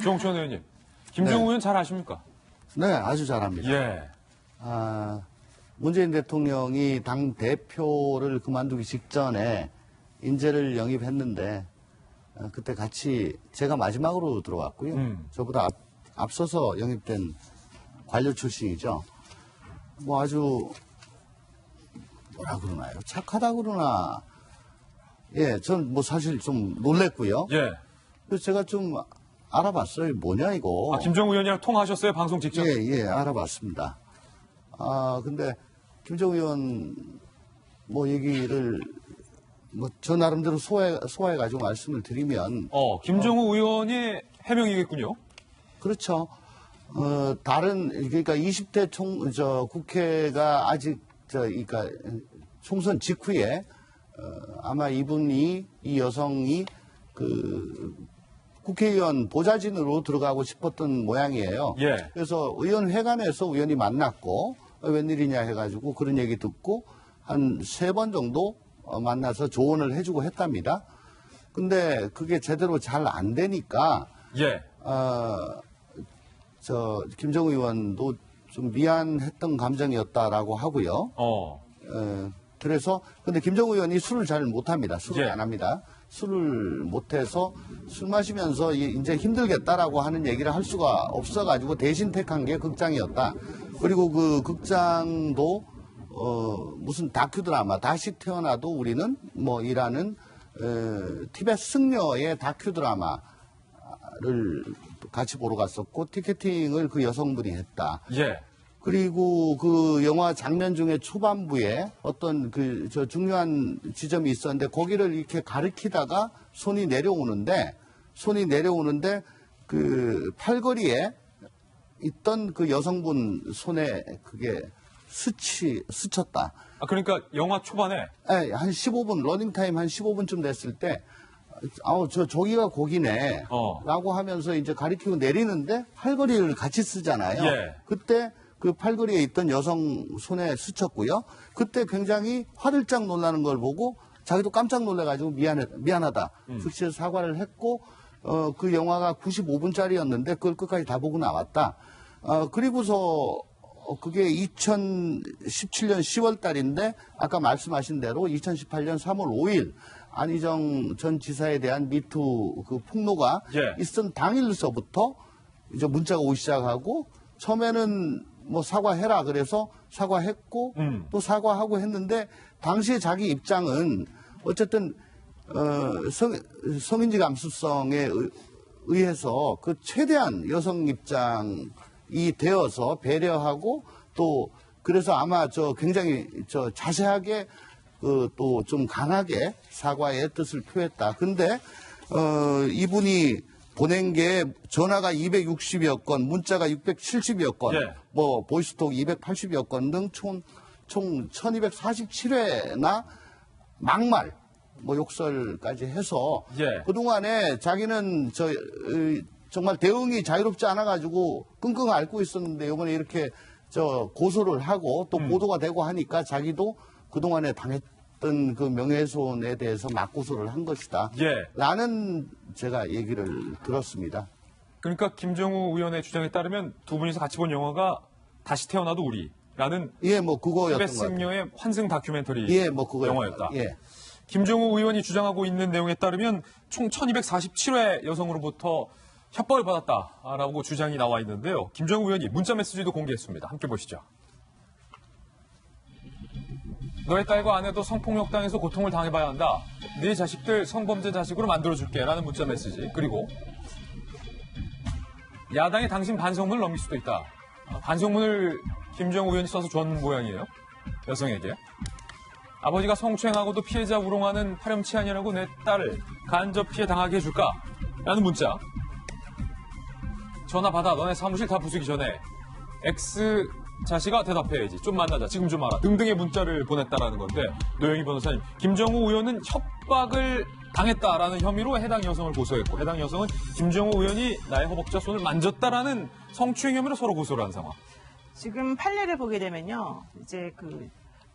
조홍천 의원님, 김정우 의원 잘 아십니까? 네, 아주 잘합니다. 예. 문재인 대통령이 당 대표를 그만두기 직전에 인재를 영입했는데 그때 같이 제가 마지막으로 들어왔고요. 저보다 앞서서 영입된 관료 출신이죠. 뭐 아주 뭐라 그러나요? 착하다 그러나 예, 전 뭐 사실 좀 놀랬고요. 예. 그래서 제가 좀 알아봤어요. 뭐냐 이거. 김정우 의원이랑 통화하셨어요? 방송 직접? 예, 알아봤습니다. 근데 김정우 의원 뭐 얘기를 뭐 저 나름대로 소화해가지고 말씀을 드리면. 김정우 의원의 해명이겠군요. 그렇죠. 그러니까 20대 국회가 아직 그러니까 총선 직후에 아마 이 여성이 국회의원 보좌진으로 들어가고 싶었던 모양이에요. 예. 그래서 의원회관에서 의원이 만났고 웬일이냐 해가지고 그런 얘기 듣고 한 3번 정도 만나서 조언을 해주고 했답니다. 근데 그게 제대로 잘 안 되니까 예. 김정우 의원도 좀 미안했던 감정이었다라고 하고요. 그래서 근데 김정우 의원이 술을 잘 못합니다. 술을 예. 안 합니다. 술을 못해서 술 마시면서 이제 힘들겠다라고 하는 얘기를 할 수가 없어가지고 대신 택한 게 극장이었다. 그리고 그 극장도 무슨 다큐 드라마 다시 태어나도 우리는 뭐 이라는 티벳 승려의 다큐 드라마를 같이 보러 갔었고 티켓팅을 그 여성분이 했다. 예. 그리고 그 영화 장면 중에 초반부에 어떤 중요한 지점이 있었는데 거기를 이렇게 가리키다가 손이 내려오는데 그 팔걸이에 있던 그 여성분 손에 그게 스쳤다. 그러니까 영화 초반에? 네, 한 15분, 러닝타임 한 15분쯤 됐을 때, 저기가 거기네. 라고 하면서 이제 가리키고 내리는데 팔걸이를 같이 쓰잖아요. 예. 그때 그 팔걸이에 있던 여성 손에 스쳤고요. 그때 굉장히 화들짝 놀라는 걸 보고 자기도 깜짝 놀라가지고 미안하다. 즉시 사과를 했고, 그 영화가 95분짜리였는데 그걸 끝까지 다 보고 나왔다. 그리고서 그게 2017년 10월 달인데 아까 말씀하신 대로 2018년 3월 5일 안희정 전 지사에 대한 미투 그 폭로가 있은 당일서부터 이제 문자가 오기 시작하고 처음에는 뭐 사과해라 그래서 사과했고 또 사과하고 했는데 당시에 자기 입장은 어쨌든 성인지 감수성에 의해서 그 최대한 여성 입장이 되어서 배려하고 또 그래서 아마 굉장히 자세하게 또 좀 강하게 사과의 뜻을 표했다. 근데 이분이 보낸 게 전화가 260여 건, 문자가 670여 건, 뭐 보이스톡 280여 건 등 총 1247회나 막말, 뭐 욕설까지 해서 그동안에 자기는 정말 대응이 자유롭지 않아가지고 끙끙 앓고 있었는데 이번에 이렇게 고소를 하고 또 보도가 되고 하니까 자기도 그동안에 당했던 그 명예훼손에 대해서 맞고소를 한 것이다. 라는 제가 얘기를 들었습니다. 그러니까 김정우 의원의 주장에 따르면 두 분이서 같이 본 영화가 다시 태어나도 우리라는 뭐 그거였던 티벳 승려의 환승 다큐멘터리 뭐 영화였다. 김정우 의원이 주장하고 있는 내용에 따르면 총 1247회 여성으로부터 협박을 받았다라고 주장이 나와 있는데요. 김정우 의원이 문자 메시지도 공개했습니다. 함께 보시죠. 너의 딸과 아내도 성폭력 당해서 고통을 당해봐야 한다. 네 자식들 성범죄 자식으로 만들어줄게 라는 문자 메시지. 그리고 야당이 당신 반성문을 넘길 수도 있다. 반성문을 김정우 의원이 써서 준 모양이에요. 여성에게. 아버지가 성추행하고도 피해자 우롱하는 파렴치 아니라고 내 딸을 간접 피해 당하게 해줄까? 라는 문자. 전화 받아. 너네 사무실 다 부수기 전에 X 자식아 대답해야지. 좀 만나자. 지금 좀 알아. 등등의 문자를 보냈다라는 건데 노영희 변호사님, 김정우 의원은 협박을 당했다라는 혐의로 해당 여성을 고소했고 해당 여성은 김정우 의원이 나의 허벅지와 손을 만졌다라는 성추행 혐의로 서로 고소를 한 상황. 지금 판례를 보게 되면요. 이제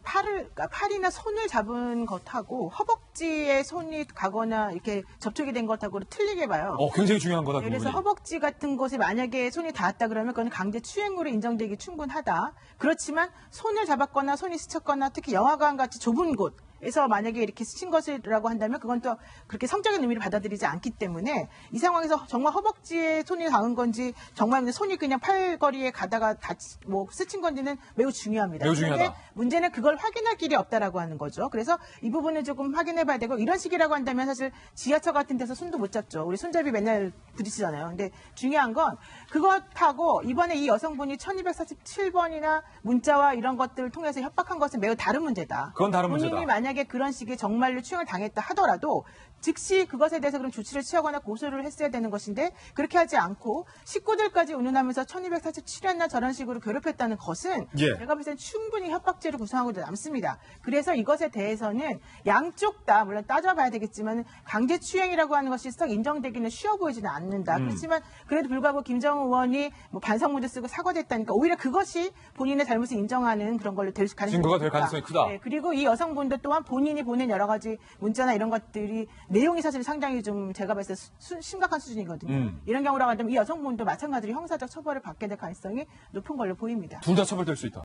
그러니까 팔이나 손을 잡은 것하고 허벅지에 손이 가거나 이렇게 접촉이 된 것하고는 틀리게 봐요. 굉장히 중요한 거다. 그 그래서 부분이. 허벅지 같은 곳에 만약에 손이 닿았다 그러면 그건 강제 추행으로 인정되기 충분하다. 그렇지만 손을 잡았거나 손이 스쳤거나 특히 영화관 같이 좁은 곳에서 만약에 이렇게 스친 것이라고 한다면 그건 또 그렇게 성적인 의미를 받아들이지 않기 때문에 이 상황에서 정말 허벅지에 손이 닿은 건지 정말 손이 그냥 팔걸이에 가다가 스친 건지는 매우 중요합니다. 매우 중요하다. 그런데 문제는 그걸 확인할 길이 없다라고 하는 거죠. 그래서 이 부분을 조금 확인해 봐야 되고 이런 식이라고 한다면 사실 지하철 같은 데서 손도 못 잡죠. 우리 손잡이 맨날 부딪히잖아요. 근데 중요한 건 그것하고 이번에 이 여성분이 1247번이나 문자와 이런 것들을 통해서 협박한 것은 매우 다른 문제다. 그건 다른 본인이 문제다. 만약에 그런 식의 정말로 추행을 당했다 하더라도 즉시 그것에 대해서 그런 조치를 취하거나 고소를 했어야 되는 것인데 그렇게 하지 않고 식구들까지 운운하면서 1247회나 저런 식으로 괴롭혔다는 것은 예. 제가 볼 때는 충분히 협박죄로 구성하고 남습니다. 그래서 이것에 대해서는 양쪽 다 물론 따져봐야 되겠지만 강제추행이라고 하는 것이 썩 인정되기는 쉬워 보이지는 않는다. 그렇지만 그래도 불구하고 김정은 의원이 반성문도 쓰고 사과됐다니까 오히려 그것이 본인의 잘못을 인정하는 그런 걸로 될 가능성이 증거가 될 크다. 가능성이 크다. 네, 그리고 이 여성분도 또한 본인이 보낸 여러 가지 문자나 이런 것들이 내용이 사실 상당히 좀 제가 봤을 때 심각한 수준이거든요. 이런 경우라고 한다면 이 여성분도 마찬가지로 형사적 처벌을 받게 될 가능성이 높은 걸로 보입니다. 둘 다 처벌될 수 있다.